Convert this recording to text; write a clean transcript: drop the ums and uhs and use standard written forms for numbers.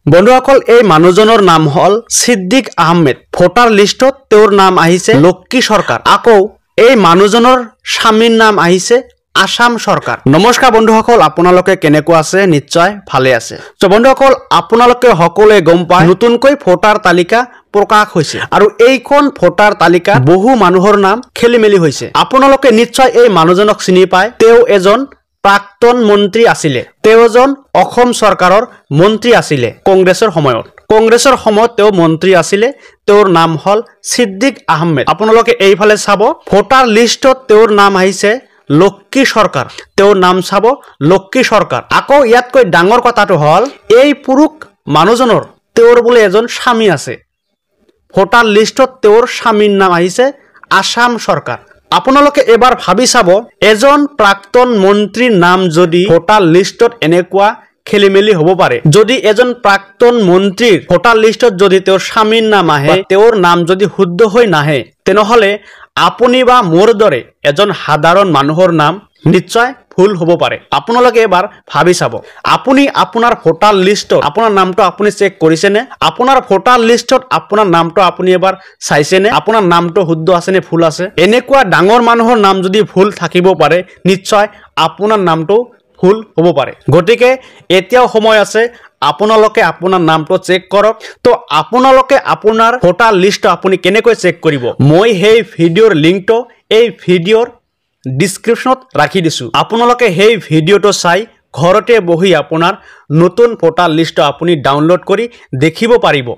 বন্ধুসকল এই মানুহজনৰ নাম হল সিদ্দিক আহমেদ। ভোটাৰ লিষ্টত তেওঁৰ নাম আহিছে লক্ষ্মী সৰকাৰ। আকৌ এই মানুহজনৰ স্বামীৰ নাম আহিছে আসাম সৰকাৰ। নমস্কাৰ বন্ধুসকল, আপোনালোকে কেনেকুৱা আছে? নিশ্চয় ভালে আছে। তো বন্ধুসকল, আপোনালোকে সকলোৱে গম পায় নতুনকৈ ভোটাৰ তালিকা প্ৰকাশ হৈছে আৰু এইখন ভোটাৰ তালিকা বহু মানুহৰ নাম খেলিমেলি হৈছে। আপোনালোকে নিশ্চয় এই মানুহজনক চিনি পায়। তেওঁ এজন প্ৰাক্তন মন্ত্ৰী আছিলে। তেওঁ এজন অসম চৰকাৰৰ মন্ত্ৰী আছিলে কংগ্ৰেছৰ সময়ত। কংগ্ৰেছৰ সময়ত তেওঁ মন্ত্ৰী আছিলে। তেওঁৰ নাম হল সিদ্দিক আহমেদ। আপোনালোকে এইফালে চাব, ভোটাৰ লিষ্টত তেওঁৰ নাম আহিছে লক্ষ্মী সৰকাৰ। তেওঁৰ নাম চাব লক্ষ্মী সৰকাৰ। আকৌ ইয়াতকৈ ডাঙৰ কথাটো হল এই পুৰুষ মানুহজনৰ তেওঁৰ বোলে এজন স্বামী আছে। ভোটাৰ লিষ্টত তেওঁৰ স্বামীৰ নাম আহিছে আসাম সৰকাৰ। আপোনালোকে এবাৰ ভাবি চাব, এজন প্ৰাক্তন মন্ত্ৰীৰ নাম যদি ভোটাৰ লিষ্টত এনেকুৱা খেলিমেলি হ'ব পাৰে। যদি এজন প্ৰাক্তন মন্ত্ৰীৰ ভোটাৰ লিষ্টত যদি তেওঁৰ স্বামীৰ নাম আহে, তেওঁৰ নাম যদি শুদ্ধ হৈ নাহে, তেনেহলে আপুনি বা মোৰ দৰে এজন সাধাৰণ মানুহৰ নাম নিশ্চয় ভুল হ'ব পাৰে। আপোনালোকে এবাৰ ভাবি চাব, আপুনি আপোনাৰ ভোটাৰ লিষ্টত আপোনাৰ নামটো আপুনি চেক কৰিছেনে? আপোনাৰ ভোটাৰ লিষ্টত আপোনাৰ নামটো আপুনি এবাৰ চাইছেনে? আপোনাৰ নামটো শুদ্ধ আছে নে ভুল আছে? এনেকুৱা ডাঙৰ মানুহৰ নাম যদি ভুল থাকিব পাৰে, নিশ্চয় আপোনাৰ নামটো ভুল হ'ব পাৰে। গতিকে এতিয়াও সময় আছে, আপোনালোকে আপোনাৰ নামটো চেক কৰক। তো আপোনালোকে আপোনাৰ ভোটাৰ লিষ্ট আপুনি কেনেকৈ চেক কৰিব, মই সেই ভিডিঅ'ৰ লিংকটো এই ভিডিঅ'ৰ ডিছক্ৰিপশ্যনত ৰাখি দিছোঁ। আপোনালোকে সেই ভিডিঅ'টো চাই ঘৰতে বহি আপোনাৰ নতুন ভোটাৰ লিষ্ট আপুনি ডাউনলোড কৰি দেখিব পাৰিব।